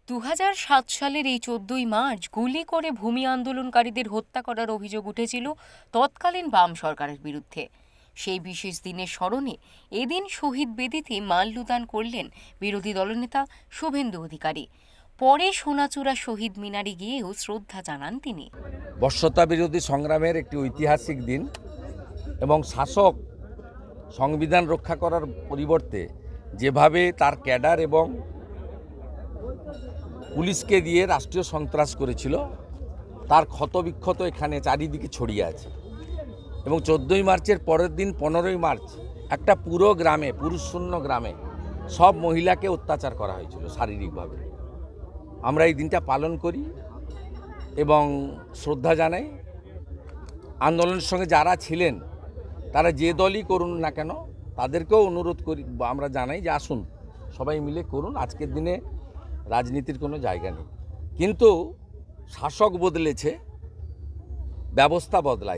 2007 সালের এই 14ই মার্চ গুলি করে ভূমি আন্দোলনকারীদের হত্যা করার অভিযোগ উঠেছিল তৎকালীন বাম সরকারের বিরুদ্ধে। সেই বিশেষ দিনের স্মরণে এদিন শহীদ বেদিতে মাল্যদান করলেন বিরোধী দলনেতা শুভেন্দু অধিকারী। পরে সোনাচূড়া শহীদ মিনারে গিয়েও শ্রদ্ধা জানান তিনি। বর্ষতা বিরোধী সংগ্রামের একটি ঐতিহাসিক দিন এবং শাসক সংবিধান রক্ষা করার পরিবর্তে যেভাবে তার ক্যাডার এবং পুলিশকে দিয়ে রাষ্ট্রীয় সন্ত্রাস করেছিল তার ক্ষতবিক্ষত এখানে চারিদিকে ছড়িয়ে আছে। এবং 14ই মার্চের পরের দিন 15ই মার্চ একটা পুরো গ্রামে, পুরুষশূন্য গ্রামে সব মহিলাকে অত্যাচার করা হয়েছিল শারীরিকভাবে। আমরা এই দিনটা পালন করি এবং শ্রদ্ধা জানাই। আন্দোলনের সঙ্গে যারা ছিলেন তারা যে দলই করুন না কেন তাদেরকেও অনুরোধ করি, আমরা জানাই যে আসুন সবাই মিলে করুন। আজকের দিনে রাজনীতির কোনো জায়গা নেই, কিন্তু শাসক বদলেছে, ব্যবস্থা বদলায়।